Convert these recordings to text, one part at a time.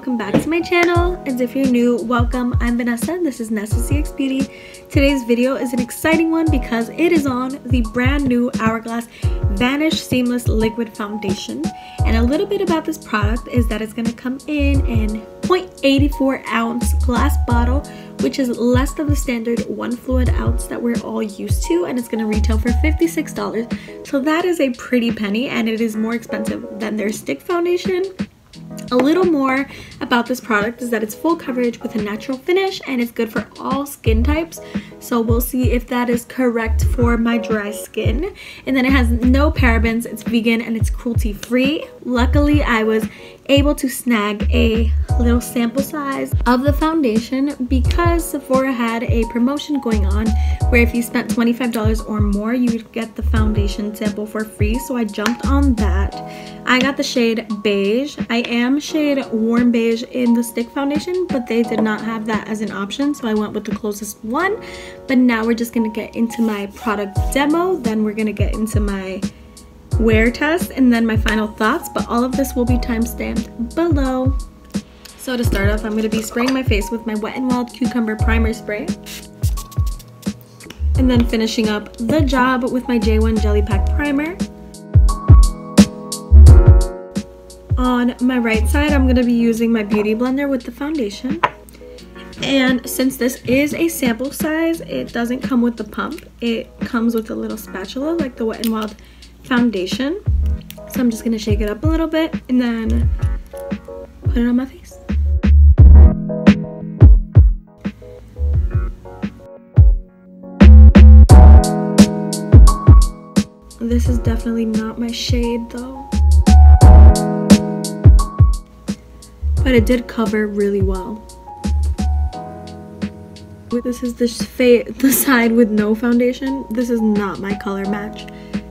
welcome back to my channel. And if you're new, welcome. I'm Vanessa and this is Nessa CX Beauty. Today's video is an exciting one because it is on the brand new Hourglass Vanish Seamless Liquid Foundation. And a little bit about this product is that it's going to come in 0.84 ounce glass bottle, which is less than the standard 1 fluid ounce that we're all used to, and it's going to retail for $56. So that is a pretty penny, and it is more expensive than their stick foundation. A little more about this product is that it's full coverage with a natural finish and it's good for all skin types. So we'll see if that is correct for my dry skin. And then it has no parabens, it's vegan, and it's cruelty free. Luckily, I was able to snag a little sample size of the foundation because Sephora had a promotion going on where if you spent $25 or more, you would get the foundation sample for free. So I jumped on that. I got the shade beige. I am shade warm beige in the stick foundation, but they did not have that as an option, so I went with the closest one. But now we're just gonna get into my product demo, then we're gonna get into my wear test, and then my final thoughts, but all of this will be time-stamped below. So to start off, I'm going to be spraying my face with my Wet n Wild Cucumber Primer Spray, and then finishing up the job with my J.one Jelly Pack Primer. On my right side, I'm going to be using my Beauty Blender with the foundation. And since this is a sample size, it doesn't come with the pump. It comes with a little spatula like the Wet n Wild foundation. So I'm just going to shake it up a little bit and then put it on my face. This is definitely not my shade though, but it did cover really well. This is the side with no foundation. This is not my color match,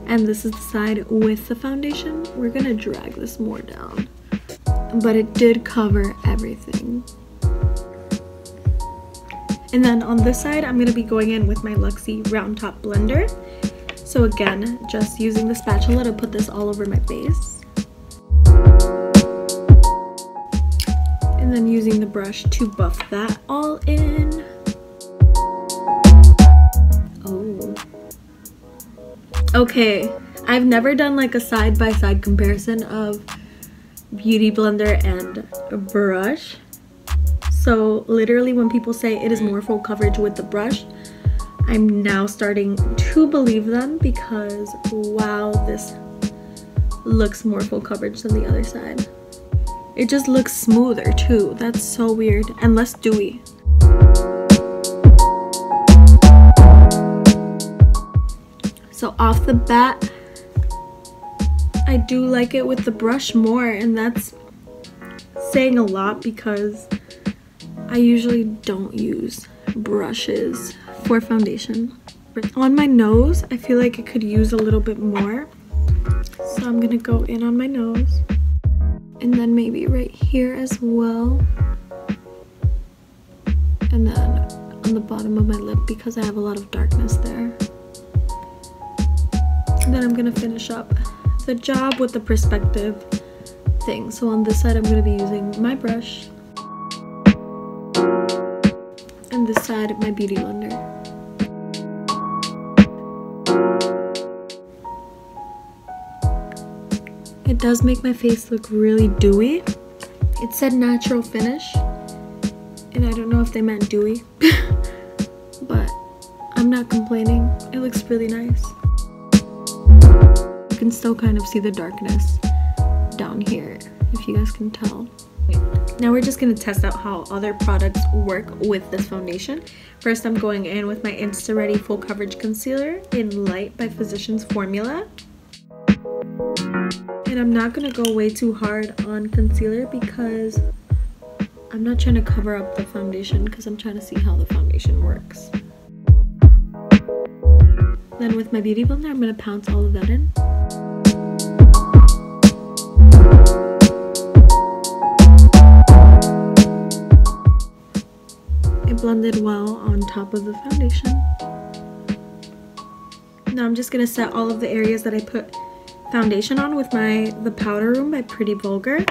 and this is the side with the foundation. We're gonna drag this more down, but it did cover everything. And then on this side, I'm gonna be going in with my Luxie Round Top Blender. So again, just using the spatula to put this all over my face. And then using the brush to buff that all in. Oh. Okay, I've never done like a side-by-side comparison of Beauty Blender and brush. So literally when people say it is more full coverage with the brush, I'm now starting to believe them because wow, this looks more full coverage than the other side. It just looks smoother too. That's so weird and less dewy. So off the bat, I do like it with the brush more, and that's saying a lot because I usually don't use brushes for foundation. On my nose, I feel like it could use a little bit more. So I'm gonna go in on my nose and then maybe right here as well. And then on the bottom of my lip because I have a lot of darkness there. And then I'm gonna finish up the job with the perspective thing. So on this side, I'm gonna be using my brush, and this side, my Beauty Blender. It does make my face look really dewy. It said natural finish, and I don't know if they meant dewy, but I'm not complaining. It looks really nice. You can still kind of see the darkness down here, if you guys can tell. Now we're just going to test out how other products work with this foundation. First, I'm going in with my instaready Full Coverage Concealer in Light by Physicians Formula. And I'm not going to go way too hard on concealer because I'm not trying to cover up the foundation because I'm trying to see how the foundation works. Then with my Beauty Blender, I'm going to pounce all of that in. It blended well on top of the foundation. Now I'm just going to set all of the areas that I put foundation on with the Powder Room by Pretty Vulgar.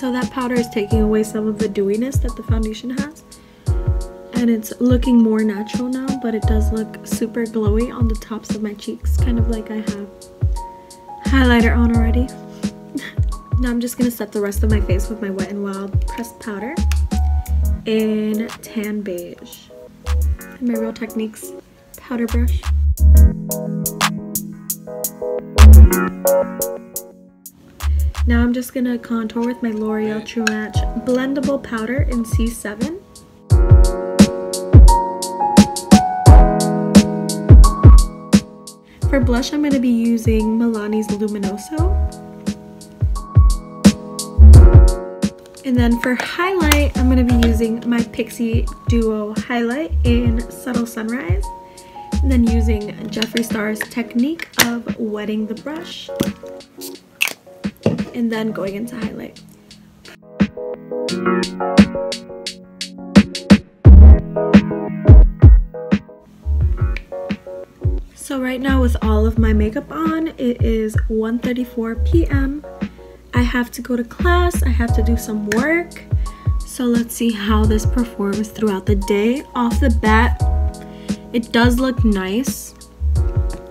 So that powder is taking away some of the dewiness that the foundation has. And it's looking more natural now, but it does look super glowy on the tops of my cheeks, kind of like I have highlighter on already. Now I'm just gonna set the rest of my face with my Wet n Wild pressed powder in tan beige. And my Real Techniques powder brush. Now I'm just gonna contour with my L'Oreal True Match blendable powder in C7. For blush, I'm going to be using Milani's Luminoso. And then for highlight, I'm going to be using my Pixi Duo Highlight in Subtle Sunrise. And then using Jeffree Star's technique of wetting the brush. And then going into highlight. So right now with all of my makeup on, it is 1:34 p.m. I have to go to class, I have to do some work. So let's see how this performs throughout the day. Off the bat, it does look nice,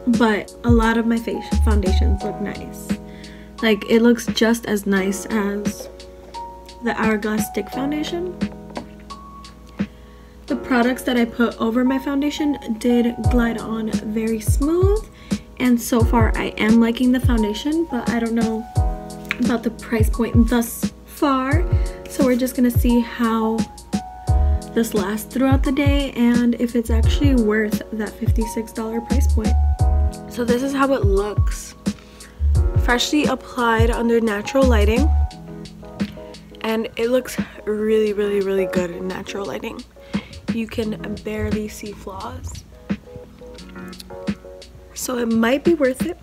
but a lot of my foundations look nice. Like, it looks just as nice as the Hourglass Stick Foundation. The products that I put over my foundation did glide on very smooth, and so far I am liking the foundation, but I don't know about the price point thus far, so we're just gonna see how this lasts throughout the day and if it's actually worth that $56 price point. So this is how it looks, freshly applied under natural lighting, and it looks really, really, really good in natural lighting. You can barely see flaws, so it might be worth it,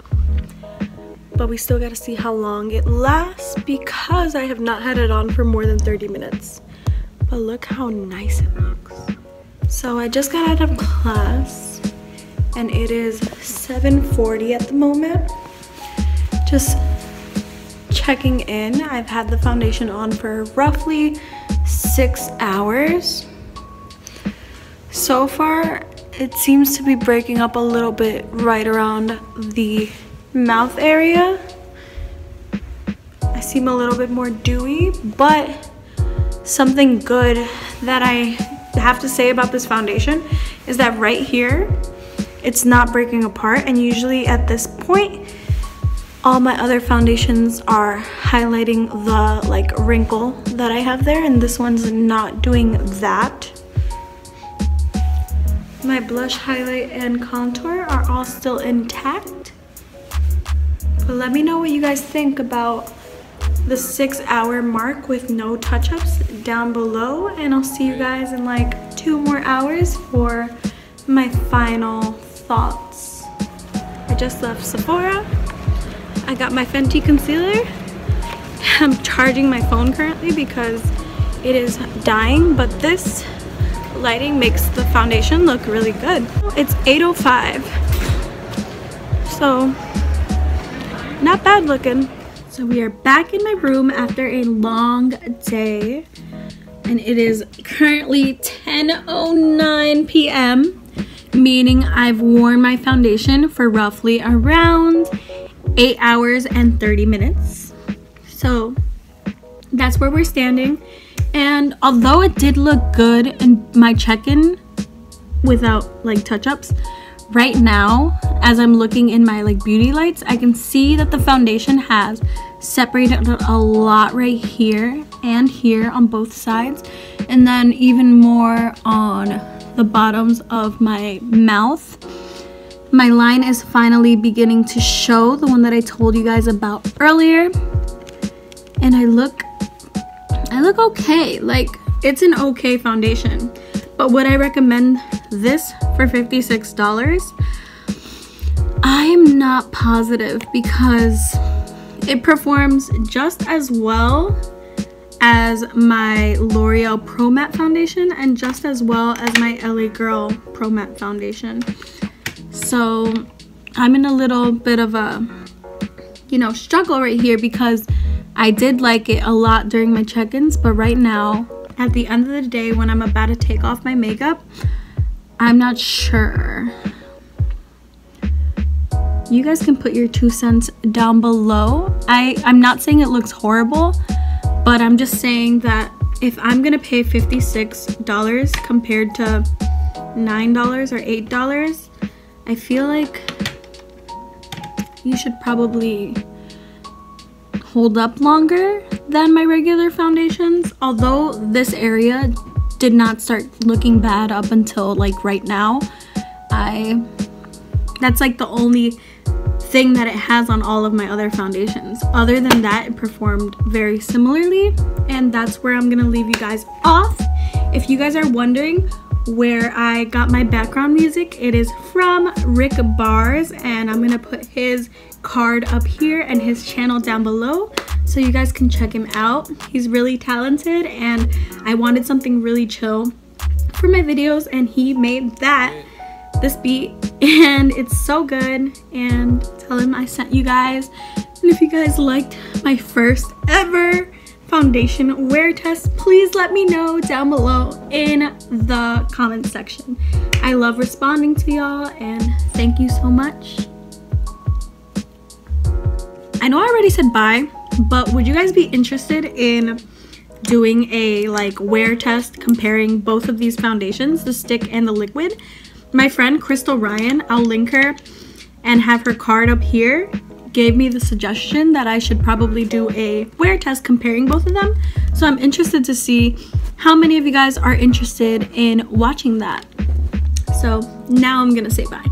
but we still gotta see how long it lasts because I have not had it on for more than 30 minutes. But look how nice it looks. So I just got out of class and it is 7:40 at the moment. Just checking in. I've had the foundation on for roughly 6 hours. So far, it seems to be breaking up a little bit right around the mouth area. I seem a little bit more dewy, but something good that I have to say about this foundation is that right here, it's not breaking apart, and usually at this point, all my other foundations are highlighting the like wrinkle that I have there, and this one's not doing that. My blush, highlight, and contour are all still intact. But let me know what you guys think about the 6 hour mark with no touch-ups down below, and I'll see you guys in like 2 more hours for my final thoughts. I just left Sephora. I got my Fenty concealer. I'm charging my phone currently because it is dying, but this lighting makes the foundation look really good. It's 8:05, so not bad looking. So we are back in my room after a long day, and it is currently 10:09 p.m. meaning I've worn my foundation for roughly around 8 hours and 30 minutes. So that's where we're standing. And although it did look good in my check-in without like touch-ups, right now as I'm looking in my like beauty lights, I can see that the foundation has separated a lot right here and here on both sides, and then even more on the bottoms of my mouth. My line is finally beginning to show, the one that I told you guys about earlier, and I look okay. Like, it's an okay foundation, but would I recommend this for $56? I am not positive because it performs just as well as my L'Oreal Pro Matte foundation and just as well as my LA Girl Pro Matte foundation. So I'm in a little bit of a, struggle right here because I did like it a lot during my check-ins, but right now, at the end of the day, when I'm about to take off my makeup, I'm not sure. You guys can put your 2 cents down below. I'm not saying it looks horrible, but I'm just saying that if I'm gonna pay $56 compared to $9 or $8, I feel like you should probably hold up longer than my regular foundations. Although this area did not start looking bad up until like right now. That's like the only thing that it has on all of my other foundations. Other than that, it performed very similarly, and that's where I'm gonna leave you guys off. If you guys are wondering where I got my background music, it is from Rick Bars, and I'm gonna put his card up here and his channel down below so you guys can check him out. He's really talented, and I wanted something really chill for my videos, and he made this beat, and it's so good. And tell him I sent you guys. And if you guys liked my first ever foundation wear test, please let me know down below in the comment section. I love responding to y'all, and thank you so much. I know I already said bye, but would you guys be interested in doing a like wear test comparing both of these foundations, the stick and the liquid? My friend Crystal Ryan, I'll link her and have her card up here, gave me the suggestion that I should probably do a wear test comparing both of them. So I'm interested to see how many of you guys are interested in watching that. So now I'm gonna say bye.